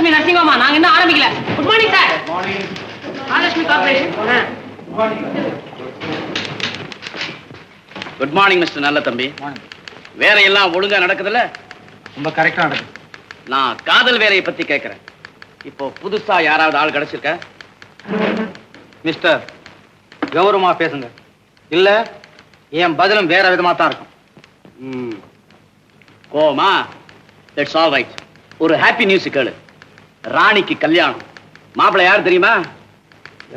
Mahalakshmi nursing ஹோமா நாங்க இன்னும் ஆரம்பிக்கல. Good morning sir. Mahalakshmi corporation. Good morning mister நல்ல தம்பி. வேலையெல்லாம் ஒழுங்கா நடக்குதுல்ல? ரொம்ப கரெக்டா நடக்குது. நான் காதல் வேலையை பத்தி கேட்கிறேன். இப்போ புதுசா யாராவது ஆள் கிடைச்சிருக்க? மிஸ்டர், கௌரவமா பேசுங்க. இல்ல என் பதிலும் வேற விதமா தான் இருக்கும். Coma, that's all right. ஒரு ஹாப்பி நியூஸ் கேளு. ராணிக்கு கல்யாணம். மாப்பிள்ளை யார் தெரியுமா?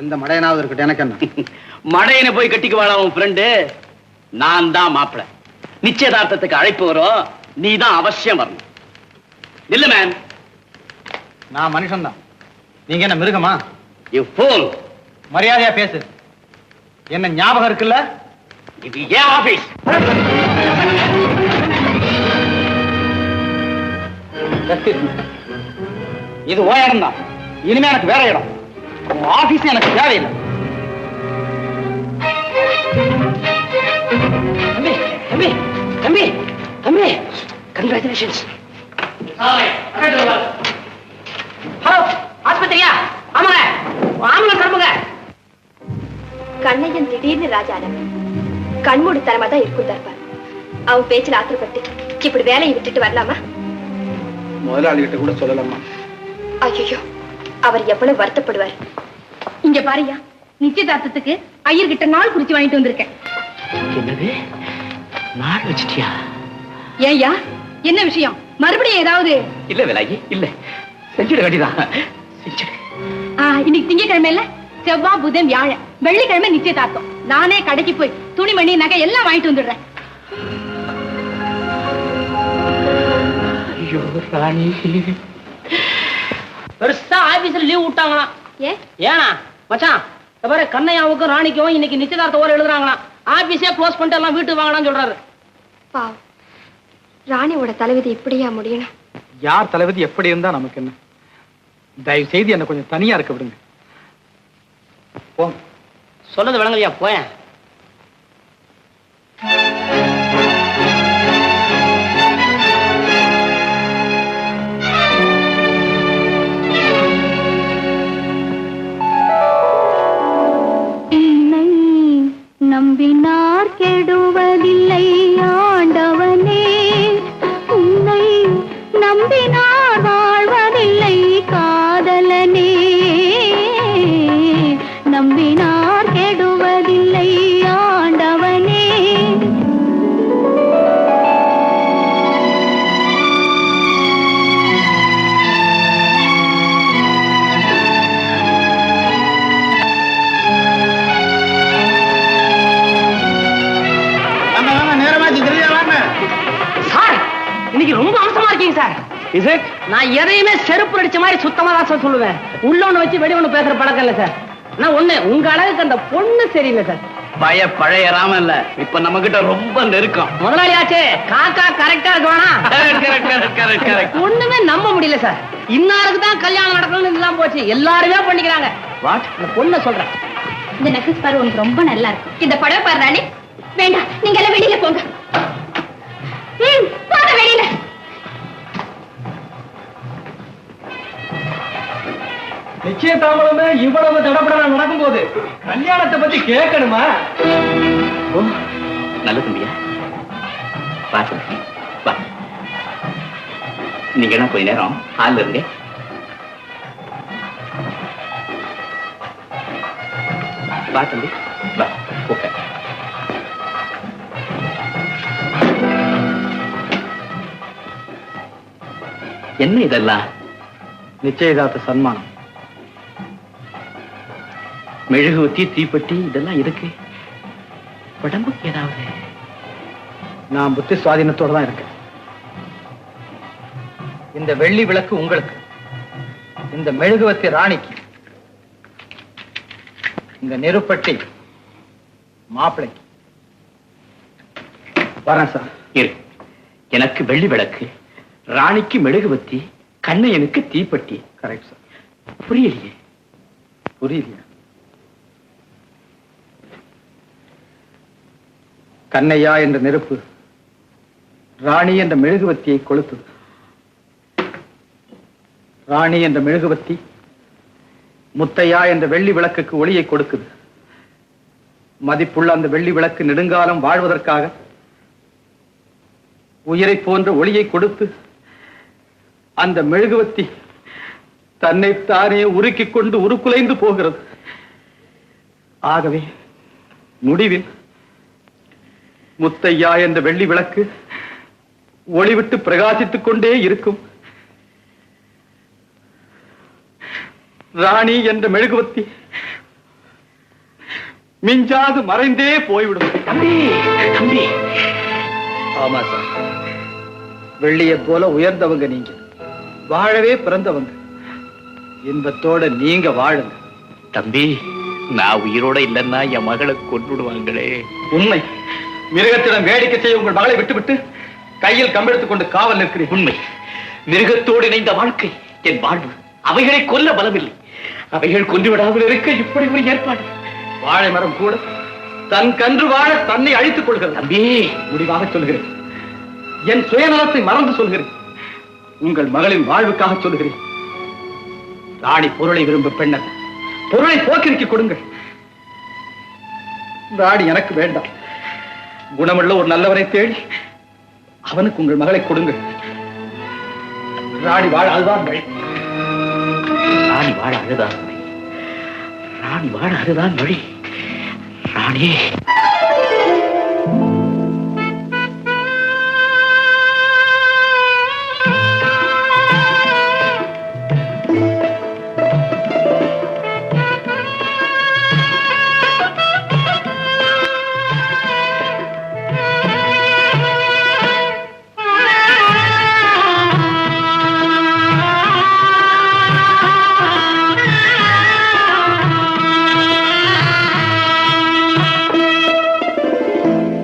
எந்த மடையனாவது இருக்கட்டும், எனக்கு என்ன? மடையனை போய் கட்டிக்குவாளா உன் ஃப்ரெண்டு? நான் தான் மாப்பிள்ளை. நிச்சயதார்த்தத்துக்கு அழைப்பு வரும், நீ தான் அவசியம் வரணும். இல்ல மேன். நான் மனுஷன் தான், நீங்க என்ன மிருகமா? You fool. மரியாதையா பேசு. என்ன ஞாபகம் இருக்குல்ல? இது ஏன் ஆபீஸ்? இது ஓ இடம் தான். இனிமே எனக்கு வேற இடம். ஆபீஸ் எனக்கு தேவையில்லை. தம்பி தம்பி தம்பி தம்பி கங்க்ராச்சுலேஷன்ஸ். ஹலோ, ஆஸ்பத்திரியா? ஆமாங்க, ஆம்புலன்ஸ் அனுப்புங்க. கண்ணையன் திடீர்னு ராஜான கண்மூடித்தனமா தான் இருக்கும் தர்பார். அவன் பேச்சில் ஆத்திரப்பட்டு இப்படி வேலையை விட்டுட்டு வரலாமா? முதலாளிகிட்ட கூட சொல்லலாமா? ஐயோ, அவர் எவ்வளவு வருத்தப்படுவார். இங்க பாருயா, நிச்சயதார்த்தத்துக்கு ஐயர்கிட்ட நாள் குறிச்சு வாங்கிட்டு வந்திருக்கேன். என்னது, நாள் வச்சிட்டியா? ஏய்யா, என்ன விஷயம்? மறுபடியும் ஏதாவது? இல்ல விலாயி, இல்ல, செஞ்சிட வேண்டியதான். செஞ்சிடு. இன்னைக்கு திங்கக்கிழமை இல்ல, செவ்வாய் புதன் வியாழன் வெள்ளிக்கிழமை நிச்சயதார்த்தம். நானே கடைக்கு போய் துணிமணி நகை எல்லாம் வாங்கிட்டு வந்துடுறேன். ஐயோ ராணி, பெருசா ஆபீஸ்ல லீவ் விட்டாங்களாம். ஏனா மச்சான், பாரு, கண்ணையாவுக்கும் ராணிக்கும் இன்னைக்கு நிச்சயதார்த்த ஓர எழுதுறாங்களாம். ஆபீஸே க்ளோஸ் பண்ணிட்டு எல்லாம் வீட்டுக்கு வாங்கலாம்னு சொல்றாரு. பாவம், ராணியோட தலைவிதி இப்படியா முடியணும்? யார் தலைவிதி எப்படி இருந்தா நமக்கு என்ன? தயவு செய்து என்ன கொஞ்சம் தனியா இருக்க விடுங்க. போங்க. சொன்னது விளங்கலையா? போயேன். நம்பினார் கெடுவதில்லை ஆண்டவனே, உன்னை நம்பினார் வாழ்வதில்லை காதலனே. நம்பினார் கெடுவதில்லை ஆண்டவனே. சார், இன்னைக்கு ரொம்ப அவசரமா இருக்கீங்க சார். நான் எதையுமே செருப்பு அடிச்ச மாதிரி சுத்தமா தான் சார் சொல்லுவேன். உள்ள ஒண்ணு வச்சு வெடி ஒண்ணு பேசுற பழக்கம் இல்ல சார். நான் ஒண்ணு, உங்க அளவுக்கு அந்த பொண்ணு சரியில்லை சார். பழைய ராம இல்ல, இப்ப நம்ம கிட்ட ரொம்ப நெருக்கம். முதலாளி ஆச்சே, காக்கா கரெக்டா இருக்கு. ஒண்ணுமே நம்ப முடியல சார். இன்னாருக்கு தான் கல்யாணம் நடக்கணும்னு எல்லாம் போச்சு, எல்லாருமே பண்ணிக்கிறாங்க. வாட்? அந்த பொண்ணை சொல்றேன். இந்த நெக்லஸ் பாரு, உனக்கு ரொம்ப நல்லா இருக்கும். இந்த படவை பாரு ராணி. வேண்டாம், நீங்க எல்லாம் வெளியில போங்க. போங்க வெளியில. நிச்சயதாமலமே இவ்வளவு தடப்பட நடக்கும் போது கல்யாணத்தை பத்தி கேட்கணுமா? ஓ, நல்ல தம்பியா, பாத்து வா. நீங்க என்ன கொஞ்ச நேரம் ஹால்ல இருங்க. வா தம்பி, வா, ஓகே. என்ன இதெல்லாம்? நிச்சயதார்த்த சன்மானம். மெழுகுவத்தி, தீப்பெட்டி, இதெல்லாம் எதுக்கு? உடம்புக்கு ஏதாவது? நான் புத்தி சுவாதீனத்தோட தான் இருக்கேன். இந்த வெள்ளி விளக்கு உங்களுக்கு, இந்த மெழுகுவத்தி ராணிக்கு, இந்த நெருப்பட்டி மாப்பிளைக்கு. வரேன் சார். இரு. எனக்கு வெள்ளி விளக்கு, ராணிக்கு மெழுகுவத்தி, கண்ணையனுக்கு தீப்பெட்டி. Correct sir. புரியலையே. புரியலையா? கண்ணையா என்ற நெருப்பு ராணி என்ற மெழுகுவத்தியை கொளுத்தது. ராணி என்ற மெழுகுவத்தி முத்தையா என்ற வெள்ளி விளக்குக்கு ஒளியை கொடுக்குது. மதிப்புள்ள அந்த வெள்ளி விளக்கு நெடுங்காலம் வாழ்வதற்காக உயிரை போன்ற ஒளியை கொடுத்து அந்த மெழுகுவத்தி தன்னைத்தானே உருக்கிக் கொண்டு உருக்குலைந்து போகிறது. ஆகவே முடிவில் முத்தையா என்ற வெள்ளி விளக்கு ஒளிவிட்டு பிரகாசித்துக் கொண்டே இருக்கும். ராணி என்ற மெழுகுவத்தி மிஞ்சாது மறைந்தே போய்விடும். தம்பி, ஆமா சார், வெள்ளியை போல உயர்ந்தவங்க நீங்க, வாழவே பிறந்தவங்க. இன்பத்தோட நீங்க வாழுங்க. தம்பி, நான் உயிரோட இல்லைன்னா என் மகளை கொண்டுடுவாங்களே. உண்மை. மிருகத்திடம் வேடிக்கை செய்ய உங்கள் மகளை விட்டுவிட்டு கையில் கம்பெடுத்துக் கொண்டு காவல் நிற்கிறேன். உண்மை. மிருகத்தோடு இணைந்த வாழ்க்கை என் வாழ்வு. அவைகளை கொல்ல பலமில்லை. அவைகள் கொண்டு விடாமல் இருக்க இப்படி ஒரு ஏற்பாடு. வாழை மரம் கூட தன் கன்று வாழ தன்னை அழித்துக் கொள்கிறது. தம்பி, முடிவாக சொல்கிறேன், என் சுயநலத்தை மறந்து சொல்கிறேன். உங்கள் மகளின் வாழ்வுக்காக சொல்கிறேன். ராணி பொருளை விரும்பும் பெண்ணர், பொருளை போக்கிருக்கி கொடுங்கள். ராணி எனக்கு வேண்டாம். குணமுள்ள ஒரு நல்லவரை தேடி அவனுக்கு உங்கள் மகளை கொடுங்கள். ராணி வாழ அதுதான் வழி. ராணி வாழ அதுதான் வழி. ராணி வாழ அதுதான் வழி. ராணி,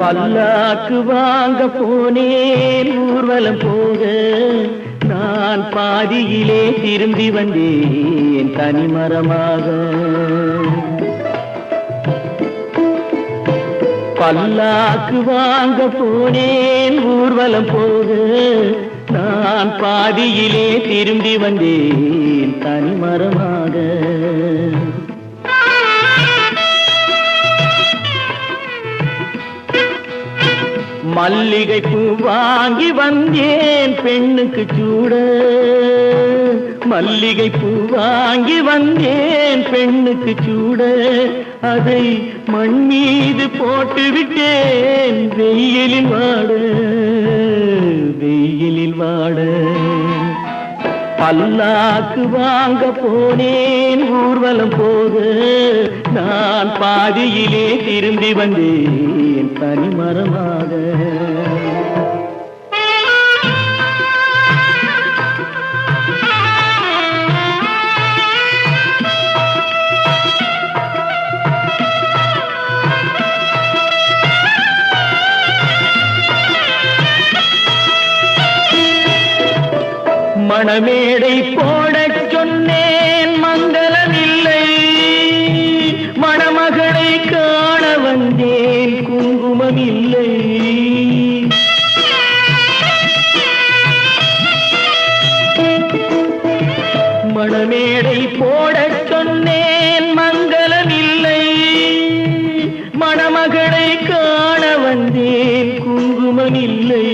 பல்லாக்கு வாங்க போனேன் ஊர்வலம் போக, நான் பாதியிலே திரும்பி வந்தேன் தனிமரமாக. பல்லாக்கு வாங்க போனேன் ஊர்வலம் போக, நான் பாதியிலே திரும்பி வந்தேன் தனிமரமாக. மல்லிகை பூ வாங்கி வந்தேன் பெண்ணுக்கு சூட, மல்லிகை பூ வாங்கி வந்தேன் பெண்ணுக்கு சூட, அதை மண் மீது போட்டு விட்டேன் வெயிலில் வாட, வெயிலில் வாட. பல்லாக்கு வாங்க போனேன் ஊர்வலம் போக, நான் பாதியிலே திரும்பி வந்தேன் தனிமரமாக. மணமேடை போடச் சொன்னேன் மங்களமில்லை, மணமகளை காண வந்தேன் குங்குமமில்லை. மணமேடை போடச் சொன்னேன் மங்களமில்லை, மணமகளை காண வந்தேன் குங்குமமில்லை.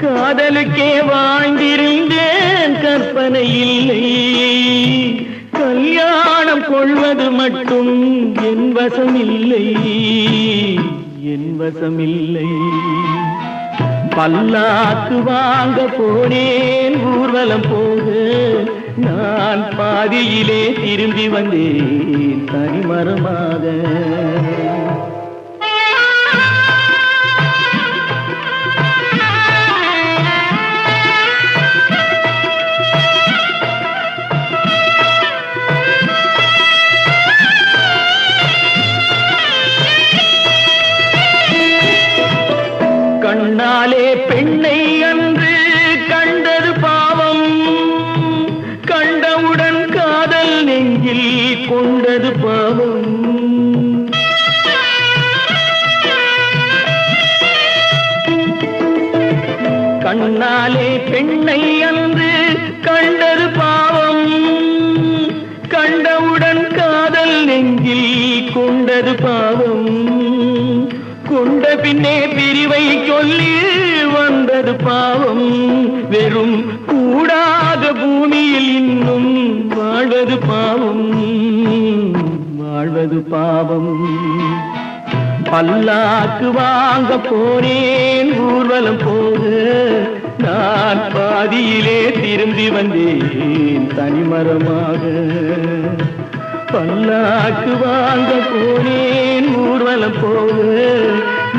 காதலுக்கே வாழ்ந்திருந்தேன் கற்பனை இல்லை, கல்யாணம் கொள்வது மட்டும் என் வசமில்லை, என் வசமில்லை. பல்லாக்கு வாங்க போனேன் ஊர்வலம் போக, நான் பாதியிலே திரும்பி வந்தேன் தனிமரமாக. கண்ணாலே பெண்ணை அன்று கண்டது பாவம், கண்டவுடன் காதல் நெஞ்சில் கொண்டது பாவம். கண்ணாலே பெண்ணை அன்று கண்ட கண்டது பாவம் கண்டவுடன் காதல் நெஞ்சில் கொண்டது பாவம் கொண்ட பின்னே பிரிவை சொல்லி வந்தது பாவம் வெறும் கூடாத பூமியில் இன்னும் வாழ்வது பாவம் வாழ்வது பாவம் பல்லாக்கு வாங்க போனேன் ஊர்வலம் போக நான் பாதியிலே திரும்பி வந்தேன் தனிமரமாக பல்லாக்கு வாங்க போனேன் ஊர்வலம் போக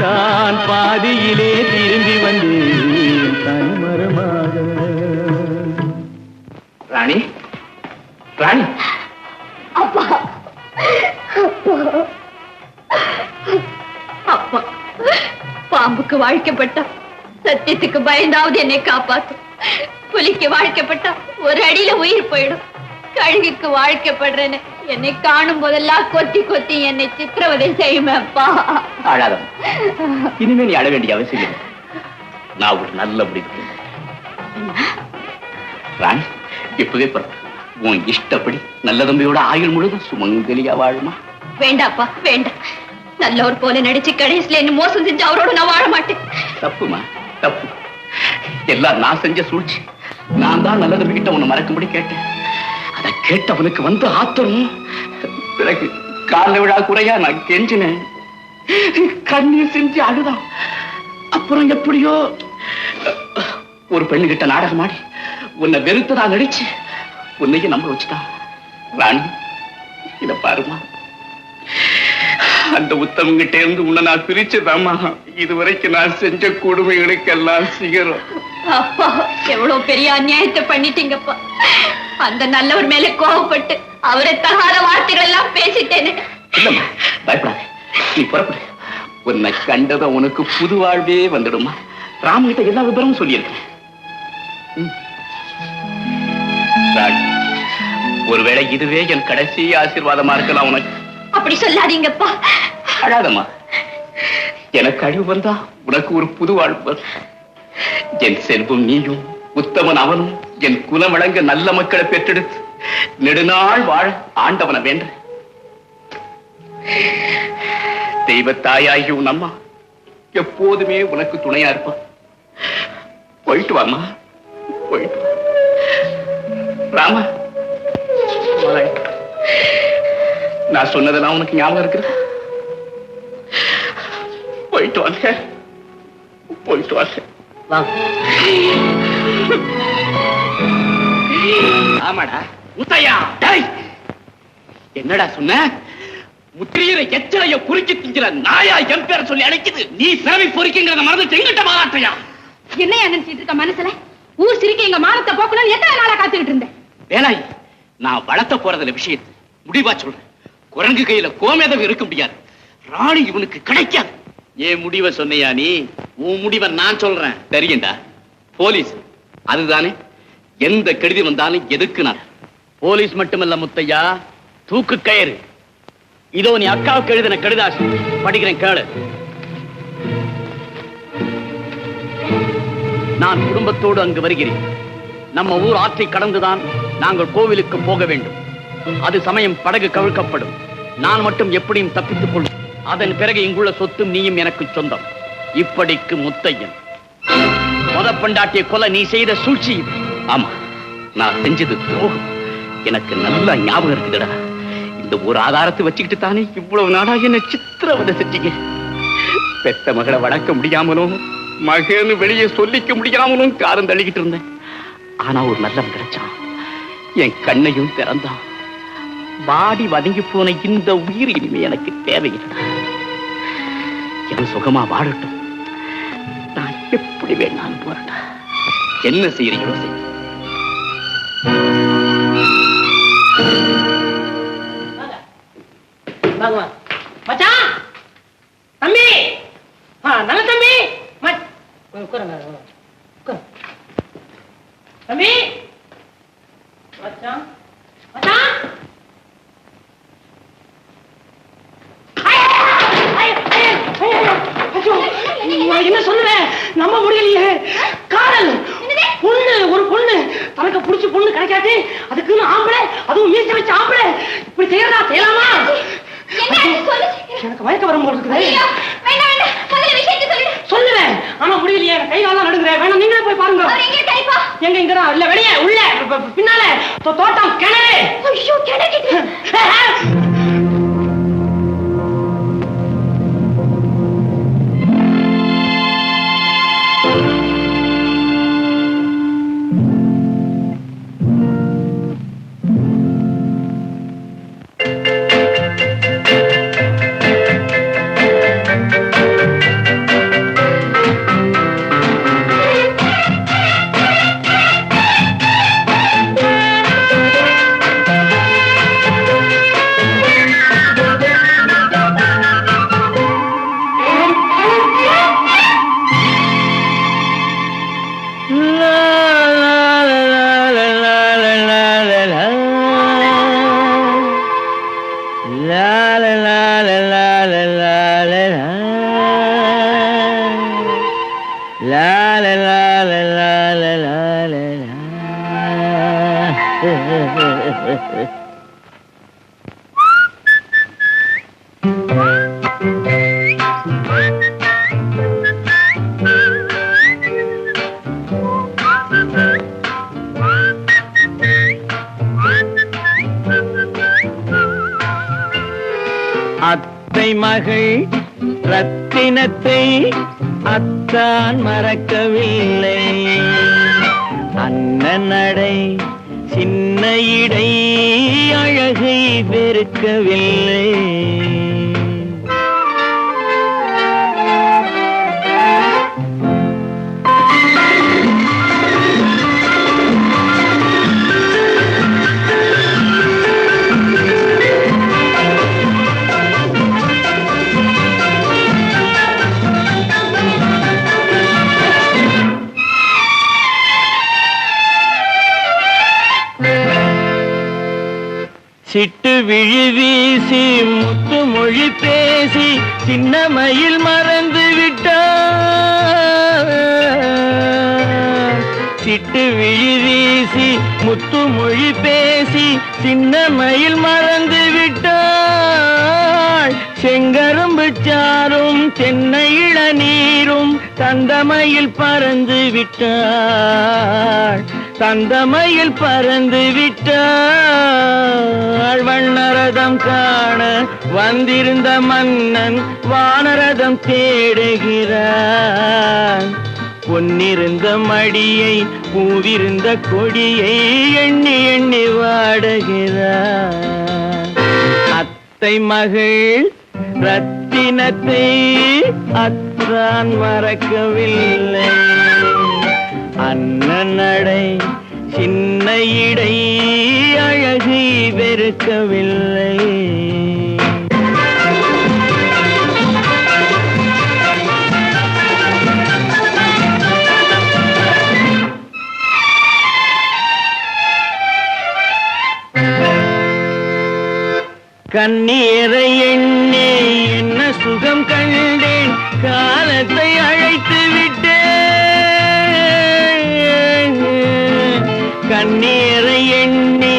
நான் பாதியிலே திரும்பி வந்தேன் தனிமரமாக. ராணி ராணி அப்பா அப்பா பாம்புக்கு வாழ்க்கப்பட்டா சத்தியத்துக்கு பயந்தாவது என்னை காப்பாத்தும். புலிக்கு வாழ்க்கப்பட்டா ஒரு அடியில உயிர் போயிடும். கழுகுக்கு வாழ்க்கப்படுறேன்னு என்னை காணும் போதெல்லாம் கொத்தி கொத்தி என்னை சித்திரவதை செய்யுமே அப்பா. அழாதம், இனிமே நீ அழ வேண்டிய அவசியம் இல்லை. நான் ஒரு நல்ல முடிவு. ராணி, இப்பவே உன் இஷ்டப்படி நல்ல தம்பியோட ஆயுள் முழுதும் சுமங்கலியா வாழுமா? வேண்டாப்பா வேண்டாம். நல்லவர் போல நடிச்சு கடைசியில என்ன மோசம் செஞ்சு அவரோட நான் வாழ மாட்டேன். தப்புமா, தப்பு. எல்லாம் நான் செஞ்ச சூழ்ச்சி. நான் தான் நல்ல தம்பி கிட்ட உன்னை மறக்கும்படி கேட்டேன். அதை கேட்டவனுக்கு வந்து ஆத்திரம். பிறகு கால விழா குறையா நான் கெஞ்சினேன். கண்ணீர் செஞ்சு அழுதான். அப்புறம் எப்படியோ ஒரு பெண்ணுகிட்ட நாடகம் ஆடி உன்னை வெறுத்ததா நடிச்சு உன்னையும் நம்ப வச்சுட்டான். ராணி, இத பாருமா, அந்த உத்தமங்கிட்ட இருந்து உன்னை நான் பிரிச்சதாமா இதுவரைக்கும் நான் செஞ்ச கொடுமைகளுக்கெல்லாம் சிகரம். அப்பா, எவ்வளவு பெரிய அநியாயத்தை பண்ணிட்டீங்கப்பா. அந்த நல்லவர் மேல கோபப்பட்டு அவரை தகாத வார்த்தைகள் எல்லாம் பேசிட்டேனே. இல்லம்மா, பயப்படாத, நீ புறப்படு. உன்னை கண்டத உனக்கு புது வாழ்வே வந்துடுமா. ராமகிட்ட எல்லா விபரமும் சொல்லியிருக்கேன். ஒருவேளை இதுவே என் கடைசி ஆசீர்வாதமா இருக்கலாம் உனக்கு. அப்படி சொல்லாதீங்கப்பா. அழாதம்மா, எனக்கு அழிவு வந்தா உனக்கு ஒரு புது வாழ்வு. என் செல்வம் நீயும் உத்தமன் அவனும் என் குலம் வழங்க நல்ல மக்களை பெற்றெடுத்து நெடுநாள் வாழ ஆண்டவனை வேண்ட. தெய்வத்தாயாகி உன் அம்மா எப்போதுமே உனக்கு துணையா இருப்பா. போயிட்டு வாமா, போயிட்டு வா. ராமா, நான் சொன்னதெல்லாம் உனக்கு ஞாபகம் இருக்குது? போயிட்டு வாங்க, போயிட்டு வாங்க. ஆமாடா முத்தையா. என்னடா சொன்ன? முத்திரையிற எச்சலைய குறிக்கி திங்கிற நாயா என் பேரை சொல்லி அழைக்குது. நீ சேவை பொறிக்குங்கிறத மறந்து எங்கிட்ட மாறாட்டையா? என்னையா நினைச்சிட்டு இருக்க மனசுல? ஊர் சிரிக்க எங்க மானத்தை போக்கணும்னு எத்தனை நாளா காத்துக்கிட்டு இருந்தேன். வேலாய், நான் வளர்த்த போறதுல விஷயத்தை முடிவா சொல்றேன். குரங்கு கையில கோமேதம் இருக்க முடியாது. ராணி இவனுக்கு கிடைக்காது. ஏன் முடிவை சொன்னையா நீ? உன் முடிவை நான் சொல்றேன். தெரியுண்டா, போலீஸ் அதுதானே. எந்த கெடுதி வந்தாலும் எதுக்கு நான்? போலீஸ் மட்டுமல்ல முத்தையா, தூக்கு கயிறு. இதோ நீ அக்காவுக்கு எழுதின கடிதாசி படிக்கிறேன், கேளு. நான் குடும்பத்தோடு அங்கு வருகிறேன். நம்ம ஊர் ஆற்றை கடந்துதான் நாங்கள் கோவிலுக்கு போக வேண்டும். அது சமயம் படகு கவிழ்க்கப்படும். நான் மட்டும் எப்படியும் தப்பித்துக் கொள்ளும். அதன் பிறகு இங்குள்ள சொத்தும் நீயும் எனக்கு சொந்தம். இப்படிக்கு முத்தையன். பெண்டாட்டிய கொலை நீ செய்த சூழ்ச்சி. ஆமா, நான் செஞ்சது துரோகம். எனக்கு நல்லா ஞாபகம் இருக்குதுடா. இந்த ஒரு ஆதாரத்தை வச்சுக்கிட்டு தானே இவ்வளவு நாடா என்ன சித்திரவதை செஞ்சீங்க. பெத்த மகளை வளர்க்க முடியாமலும் மகன்னு வெளியே சொல்லிக்க முடியாமலும் காரம் தள்ளிக்கிட்டு இருந்தேன். ஆனா ஒரு நல்லவன் கிடைச்சான். என் கண்ணையும் திறந்தான். வாடி வதங்கி போன இந்த உயிர் இனிமே எனக்கு தேவையில்லை. என் சுகமா வாழட்டும். நான் எப்படி வேணாலும் போறேன். என்ன செய்யறீங்களோ செய்ய. மச்சான், தம்பி, நல்ல தம்பி, தம்பி, மச்சான், மச்சான். என்ன சொல்லுவேன், நம்ப முடியலையே. காதல் பொண்ணு, ஒரு பொண்ணு தனக்கு புடிச்சு பொண்ணு கிடைக்காது, அதுக்குன்னு ஆம்பளை, அதுவும் மீசை வச்ச ஆம்பளை இப்படி செய்யறதா? செய்யலாமா? எனக்கு மயக்க வரும் போல இருக்குது. சொல்லுவேன், ஆனா முடியலையே, கை காலம் நடுங்குறேன். வேணும், நீங்களே போய் பாருங்க. எங்க இங்கதான் இல்ல, வெளியே உள்ள பின்னால தோட்டம் கிணறு. அத்தை மகள் ரத்தினத்தை அத்தான் மறக்கவில்லை. அண்ணன் நடை சின்ன இடை அழகை வெறுக்கவில்லை. சிட்டு விழி வீசி முத்து மொழி பேசி சின்ன மயில் மறந்து விட்டார். சிட்டு விழி வீசி முத்து மொழி பேசி சின்ன மயில் மறந்து விட்டாள். செங்கரும்பு சாரும் தென்னை இளநீரும் தந்தமயில் பறந்து விட்டாள். தந்தமயில் பறந்து விட்டாள். வண்ணரதம் காண வந்திருந்த மன்னன் வானரதம் தேடுகிறான். பொன்னிருந்த மடியை பூவிருந்த கொடியை எண்ணி எண்ணி வாடுகிறான். அத்தை மகள் ரத்தினத்தை அத்தான் மறக்கவில்லை. அண்ணன் நடை சின்ன இடை அழகை வெறுக்கவில்லை. கண்ணீரை எண்ணி என்ன சுகம் கண்டேன், காலத்தை அழைத்து விட்டேன். கண்ணீரை எண்ணி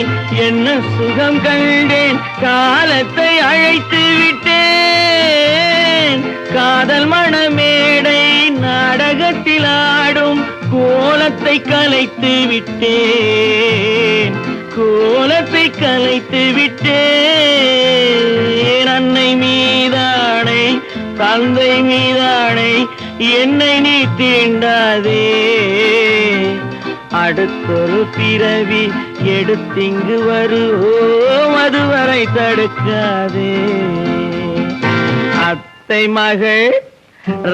என்ன சுகம் கண்டேன், காலத்தை அழைத்து விட்டேன். காதல் மணமேடை நாடகத்தில் ஆடும் கோலத்தை கலைத்து விட்டேன். கோலத்தை கலைத்து விட்டேன். அன்னை மீதானை தந்தை மீதானை என்னை நீ தீண்டாதே. அடுத்தொரு பிறவி எடுத்திங்கு வருவோம், அதுவரை தடுக்காதே. அத்தை மகள்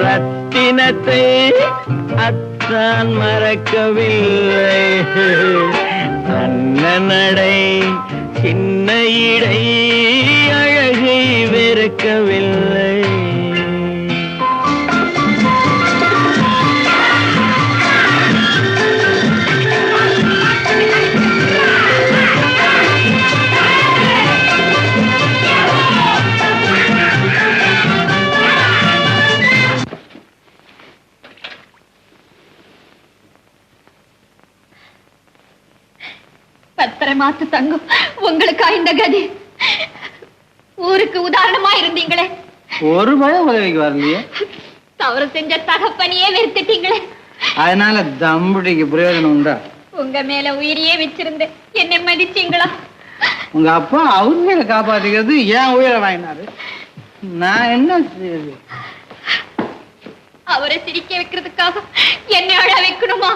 ரத்தினத்தை அத்தான் மறக்கவில்லை. அண்ணன் நடை சின்ன இடை அழகை வெறுக்கவில்லை. என்னாத்து தங்கம் உங்களுக்கா இந்த கதி? ஊருக்கு உதாரணமா இருந்தீங்களே, ஒரு பயம் உதவிக்கு வரலையே. தவறு செஞ்ச தகப்பனையே வெறுத்துட்டீங்களே, அதனால தம்புடிக்கு பிரயோஜனம் உண்டா? உங்க மேல உயிரையே வச்சிருந்தேன், என்னை மதிச்சீங்களா? உங்க அப்பா அவர் மேல காப்பாத்திக்கிறது ஏன் உயிரை வாங்கினாரு, நான் என்ன செய்யுது? அவரை சிரிக்க வைக்கிறதுக்காக என்னை அழ வைக்கணுமா?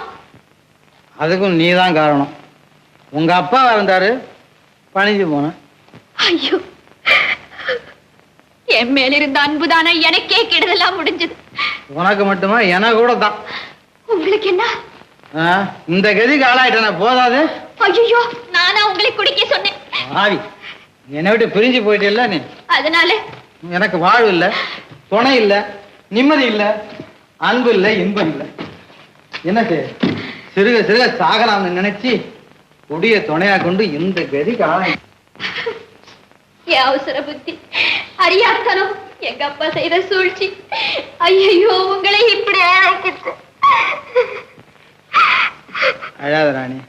அதுக்கும் நீதான் காரணம். உங்க அப்பா இருந்தாரு, பணிஞ்சு போன. ஐயோ, என் மேல இருந்த அன்புதானா எனக்கே கெடுதலாம் முடிஞ்சது. உனக்கு மட்டுமா? எனக்கு கூட தான். உங்களுக்கு என்ன? இந்த கதிக்கு ஆளாயிட்டன போதாது. ஐயோ, நானா உங்களை குடிக்க சொன்னேன். ஆவி, என்னை விட்டு பிரிஞ்சு போயிட்டே நீ. அதனால எனக்கு வாழ்வு இல்ல, துணை இல்ல, நிம்மதி இல்ல, அன்பு இல்ல, இன்பம் இல்ல. என்ன செய்ய? சிறுக சிறுக சாகலாம்னு நினைச்சு கொடிய துணையா கொண்டு இந்த கதிக்கு ஆளாய். என் அவசர புத்தி, அறியாத்தனம், எங்க அப்பா செய்த சூழ்ச்சி. ஐயோ, உங்களை இப்படி ஆக்கிட்டு. அழாத ராணி,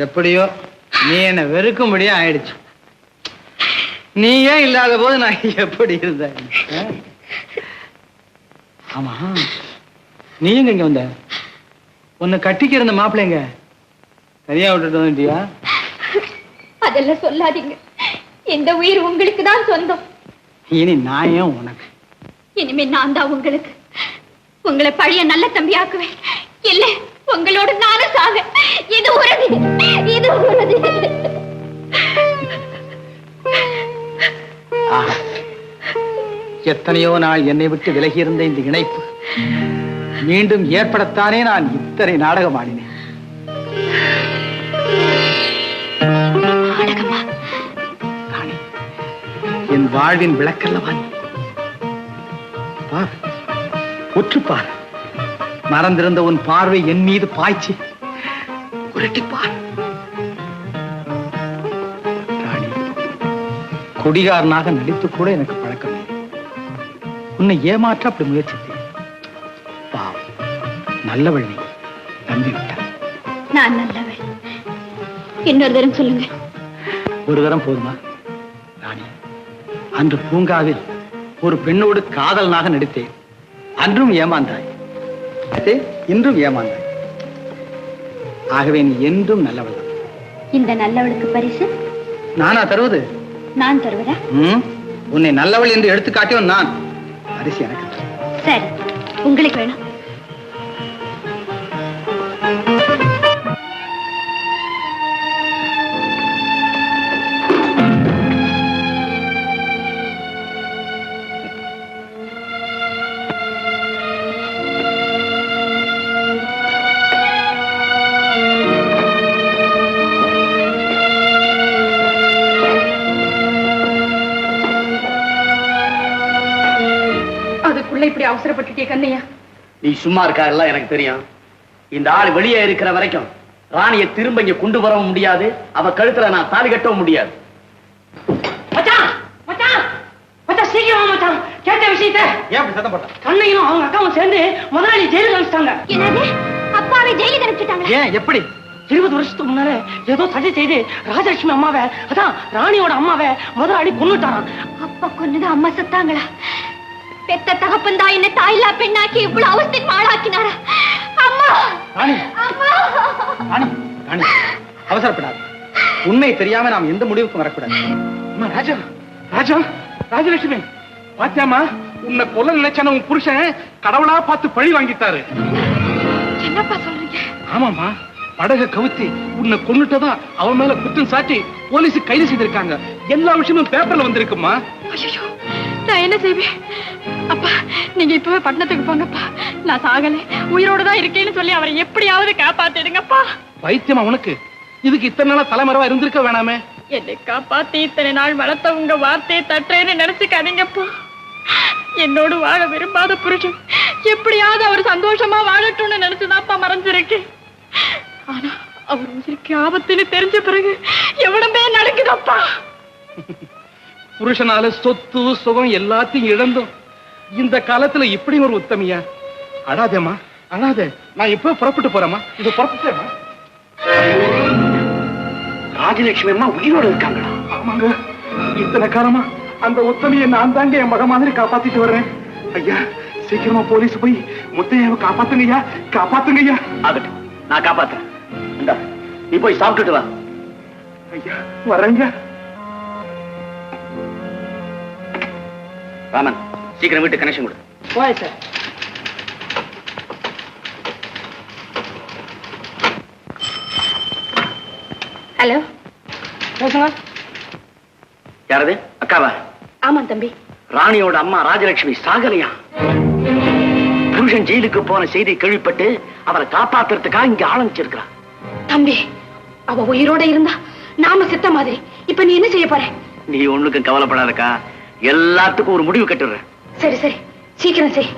எப்படியோ நீ என்ன வெறுக்கும்படியா ஆயிடுச்சு. நீ ஏன் இல்லாத போது நான் எப்படி இருந்தேன்? ஆமா, நீ எங்க இங்க வந்த? உன்னை கட்டிக்க இருந்த மாப்பிள்ளைங்க சரியா விட்டுட்டு வந்துட்டியா? அதெல்லாம் சொல்லாதீங்க, இந்த உயிர் உங்களுக்கு தான் சொந்தம். இனி நான் ஏன் உனக்கு? இனிமே நான் தான் உங்களுக்கு. உங்களை பழைய நல்ல தம்பி ஆக்குவேன். இல்ல, உங்களோட நானும் சாக. இது உறுதி, இது உறுதி. எத்தனையோ நாள் என்னை விட்டு விலகி இருந்த இந்த இணைப்பு மீண்டும் ஏற்படத்தானே நான் இத்தனை நாடகம் ஆடினேன். நாடகமா? ராணி, என் வாழ்வின் விளக்கல்லவா நீ? பார், உற்றுப்பார். மறந்திருந்த உன் பார்வை என் மீது பாய்ச்சி உருட்டிப்பார். ராணி, குடிகாரனாக நடித்து கூட எனக்கு பழக்கம் இல்லை. உன்னை ஏமாற்ற அப்படி முயற்சித்தேன். பாவம், நல்லவள் நீ, நம்பி விட்டார். நான் நல்லவள். இன்னொரு தரம் சொல்லுங்க. ஒரு தரம் போதுமா? ராணி, அன்று பூங்காவில் ஒரு பெண்ணோடு காதலனாக நடித்தேன். அன்றும் ஏமாந்தாய், இன்றும் ஏமாந்தாய். ஆகவே நீ என்றும் நல்லவள். இந்த நல்லவளுக்கு பரிசு நானா தருவது? நான் தருவதா? உன்னை நல்லவள் என்று எடுத்துக்காட்டியும் நான். பரிசு எனக்கு. சரி, உங்களுக்கு வேணும். இப்படி அவசரப்பட்டுட்டே கண்ணையா? நீ சும்மா இருக்கா? எல்லாம் எனக்கு தெரியும். இந்த ஆள் வெளியே இருக்கிற வரைக்கும் ராணியை திரும்ப இங்க கொண்டு வரவும் முடியாது, அவ கழுத்துல நான் தாலி கட்டவும் முடியாது. மச்சான், மச்சான், மச்சான், சீக்கிரம் மச்சான், கேட்ட விஷயத்தை. ஏன் அப்படி சத்தம் போட்ட? கண்ணையும் அவங்க அக்காவும் சேர்ந்து முதலாளி ஜெயிலுக்கு அனுப்பிச்சிட்டாங்க. என்னது? அப்பாவை ஜெயிலுக்கு அனுப்பிச்சிட்டாங்க? ஏன்? எப்படி? 20 வருஷத்துக்கு முன்னால ஏதோ சதி செய்து ராஜலட்சுமி அம்மாவை, அதான் ராணியோட அம்மாவை முதலாளி கொன்னுட்டாராம். அப்பா கொன்னது அம்மா செத்தாங்களா? பெத்த தகப்பன் தான் என்ன தாயில்லா பெண்ணாக்கி இவ்வளவு அவஸ்தைக்கு ஆளாக்கினாரா? அம்மா! ராணி, அம்மா! ராணி, ராணி, அவசரப்படாது. உண்மை தெரியாம நாம் எந்த முடிவுக்கும் வரக்கூடாது. அம்மா, ராஜா, ராஜா, ராஜலட்சுமி, பாத்தியாமா? உன்னை கொல்ல நினைச்சான உன் புருஷன் கடவுளா பார்த்து பழி வாங்கிட்டாரு. என்னப்பா சொல்றீங்க? ஆமாமா, படகை கவுத்தி உன்னை கொன்னுட்டதா அவன் மேல குற்றம் சாட்டி போலீஸ் கைது செய்திருக்காங்க. எல்லா விஷயமும் பேப்பர்ல வந்திருக்குமா. ஐயோ, நான் என்ன செய்வேன்? அப்பா, நீங்க இப்பவே பட்டணத்துக்கு போங்கப்பா. நான் சாகல, உயிரோட தான் இருக்கேன்னு சொல்லி அவரை எப்படியாவது காப்பாத்திடுங்கப்பா. பைத்தியமா உனக்கு? இதுக்கு இத்தனை நாளா தலைமறைவா இருந்திருக்க வேணாமே. என்னை காப்பாத்தி இத்தனை நாள் வளர்த்த உங்க வார்த்தையை தட்டுறேன்னு நினைச்சுக்காதீங்கப்பா. என்னோடு வாழ விரும்பாத புருஷன் எப்படியாவது அவர் சந்தோஷமா வாழட்டும்னு நினைச்சுதான்ப்பா மறைஞ்சிருக்கு. ஆனா அவர் உயிருக்கு ஆபத்துன்னு தெரிஞ்ச பிறகு எவ்வளவே நடக்குதப்பா. புருஷனால சொத்து சுகம் எல்லாத்தையும் இழந்தும் இந்த காலத்துல இப்படி ஒரு உத்தமியா? அழாதேம்மா, அழாதே. நான் இப்ப புறப்பட்டு போறேம்மா. இது புறப்பட்டேம்மா. ராஜலட்சுமி அம்மா உயிரோட இருக்காங்களா? ஆமாங்க, இத்தனை காலமா அந்த உத்தமையை நான் தாங்க என் மக மாதிரி காப்பாத்திட்டு வர்றேன். ஐயா, சீக்கிரமா போலீஸ் போய் முத்தையாவை காப்பாத்துங்க ஐயா, காப்பாத்துங்க ஐயா. ஆகட்டும், நான் காப்பாத்துறேன். இந்தா, நீ போய் சாப்பிட்டுட்டு வா. ஐயா வரேங்க. ராமன், சீக்கிரம் வீட்டு கனெக்ஷன் கொடு. போய் சார். ஹலோ, பேசுங்க. யாரது? அக்காவா? ஆமா தம்பி. ராணியோட அம்மா ராஜலட்சுமி சாகலையா? புருஷன் ஜெயிலுக்கு போன செய்தி கேள்விப்பட்டு அவரை காப்பாத்துறதுக்காக இங்க ஆரம்பிச்சிருக்கிறா. தம்பி, அவ உயிரோட இருந்தா நாம செத்த மாதிரி. இப்ப நீ என்ன செய்ய போற? நீ ஒண்ணுக்கும் கவலைப்படாதக்கா, எல்லாத்துக்கும் ஒரு முடிவு கட்டுறேன். சரி சரி, சீக்கிரம் செய்.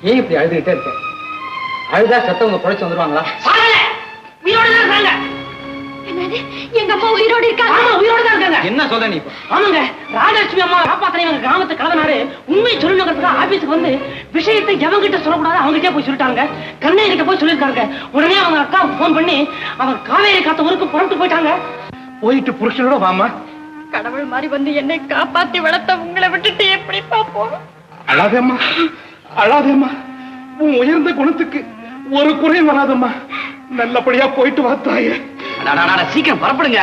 ஏன் இப்படி அழுதுகிட்டே இருக்க? அழுதா செத்தவங்க பொழைச்சு வந்துருவாங்களா? உயிரோட தான் இருக்காங்க. என்னது, எங்க அம்மா உயிரோட இருக்காங்க? ஆமா, உயிரோட தான் இருக்காங்க. என்ன சொல்ற நீ இப்ப? ஆமாங்க, ராஜலட்சுமி அம்மா காப்பாத்தினவங்க கிராமத்து கலவனாரு உண்மை சொல்லணுங்கிறதுக்கு ஆபீஸுக்கு வந்து விஷயத்தை எவங்கிட்ட சொல்லக்கூடாது அவங்ககிட்ட போய் சொல்லிட்டாங்க. கண்ணகிட்ட போய் சொல்லிருக்காங்க. உடனே அவங்க அக்காவுக்கு போன் பண்ணி அவங்க காவேரி காத்த ஊருக்கு புறப்பட்டு போயிட்டாங்க. போயிட்டு புருஷனோட வாமா. கடவுள் மாதிரி வந்து என்னை காப்பாத்தி வளர்த்த உங்களை விட்டுட்டு எப்படி பாப்போம்? அழாதேம்மா, அழாதேம்மா. உன் உயர்ந்த குணத்துக்கு ஒரு குறை வராதம்மா. நல்லபடியா போயிட்டு வா தாயே. சீக்கிரம் புறப்படுங்க.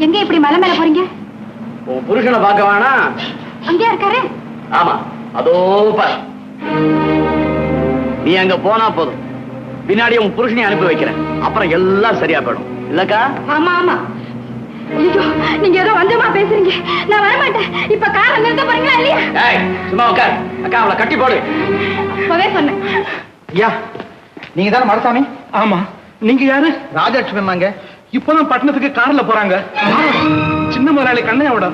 எங்க இப்படி மலை மேல போறீங்க? உன் புருஷனை பார்க்க வேணா? அங்கேயா இருக்காரு? ஆமா, அதோ பாரு. நீ அங்க போனா போதும், பின்னாடி உன் புருஷனை அனுப்பி வைக்கிறேன். அப்புறம் எல்லாம் சரியா போயிடும். இல்லக்கா? ஆமா ஆமா. ஐயோ, நீங்க ஏதோ வந்தமா பேசுறீங்க. நான் வர மாட்டேன். இப்ப காரை நிறுத்த போறீங்களா இல்லையா? ஏய், சும்மா உட்கார். அக்கா, அவளை கட்டி போடு. அப்பவே சொன்னேன். ஐயா, நீங்க தானே மரசாமி? ஆமா, நீங்க யாரு? ராஜலட்சுமி அம்மாங்க. இப்பதான் பட்டணத்துக்கு கார்ல போறாங்க. சின்ன முதலாளி கண்ணையோட.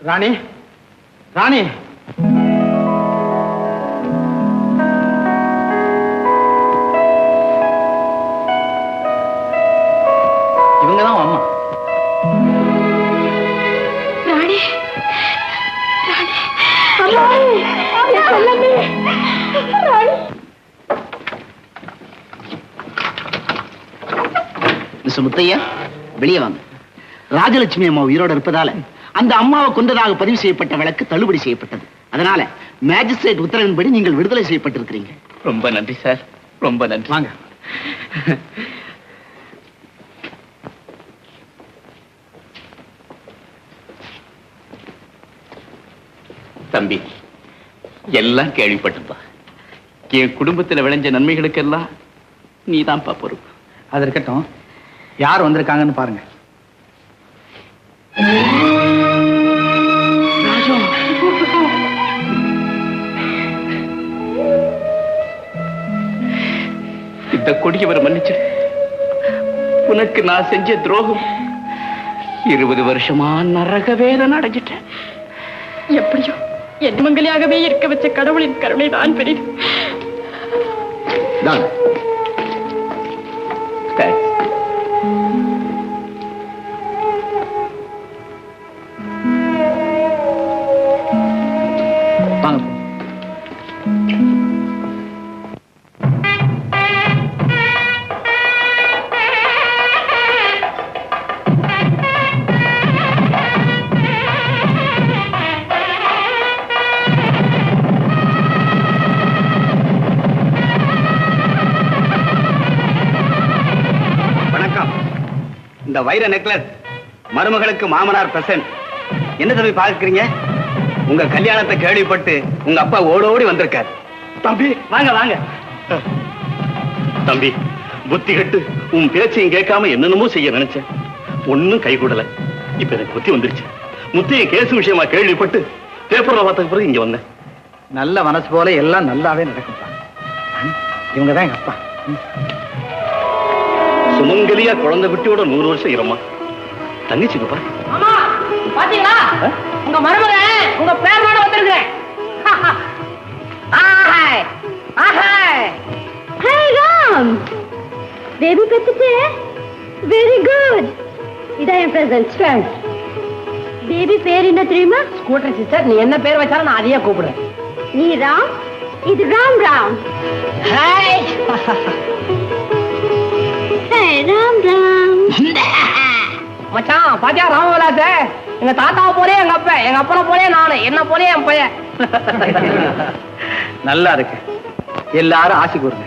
ராணி, ராணி, இவங்கதான் அம்மா. ராணி, ராணி, ராணி, ராணி. மிஸ்டர் முத்தையா, வெளியே வாங்க. ராஜலட்சுமி அம்மா உயிரோடு இருப்பதால அந்த அம்மாவை கொண்டதாக பதிவு செய்யப்பட்ட வழக்கு தள்ளுபடி செய்யப்பட்டது. அதனால மேஜிஸ்ட்ரேட் உத்தரவின்படி நீங்கள் விடுதலை செய்யப்பட்டிருக்கிறீங்க. ரொம்ப நன்றி சார், ரொம்ப நன்றி. வாங்க. தம்பி, எல்லாம் கேள்விப்பட்டப்பா. என் குடும்பத்தில் விளைஞ்ச நன்மைகளுக்கெல்லாம் நீதான்ப்பா பொறுப்பு. அது இருக்கட்டும், யார் வந்திருக்காங்கன்னு பாருங்க. இந்த கொடியவரை மன்னிச்சிடு. உனக்கு நான் செஞ்ச துரோகம் 20 வருஷமா நரக வேதனை அடைஞ்சிட்டேன். எப்படியோ என் மங்கலியாகவே இருக்க வச்ச கடவுளின் கருணை தான் பெரிது. இந்த வைர நெக்லஸ் மருமகளுக்கு மாமனார் பிரசன்ட். என்ன தம்பி பார்க்கிறீங்க? உங்க கல்யாணத்தை கேள்விப்பட்டு உங்க அப்பா ஓடோடி வந்திருக்காரு. தம்பி வாங்க வாங்க. தம்பி, புத்தி கட்டு உன் பேச்சையும் கேட்காம என்னென்னமோ செய்ய நினைச்சேன். ஒன்னும் கை கூடல. இப்ப எனக்கு புத்தி வந்துருச்சு. முத்தைய கேஸ் விஷயமா கேள்விப்பட்டு பேப்பர்ல பார்த்த பிறகு இங்க வந்தேன். நல்ல மனசு போல எல்லாம் நல்லாவே நடக்கும். இவங்கதான் எங்க அப்பா. சுமங்கலியா குழந்தை குட்டியோட 100 வருஷம் இரமா தங்கச்சிங்க பாரு. ஆமா, பாத்தீங்களா? உங்க மருமகன் உங்க பேரோட வந்திருக்கிறேன். ஆஹாய் ஆஹாய். ஹே ராம், பேபி பெத்துட்டே. Very good. இதான் என் பிரசன்ட் ஸ்ட்ரெஸ். பேபி பேர் என்ன தெரியுமா? ஸ்கூட்டர் சிஸ்டர், நீ என்ன பேர் வச்சாலும் நான் அதையே கூப்பிடுறேன். நீ ராம், இது ராம் ராம். ஹாய். ஹே ராம் ராம். மச்சான், பாத்தியா ராமவிலாச? எங்க தாத்தாவை போலே எங்க அப்பா, எங்க அப்பனை போலே நானு, என்ன போலே என் பையன். நல்லா இருக்கு. எல்லாரும் ஆசை கூறுங்க.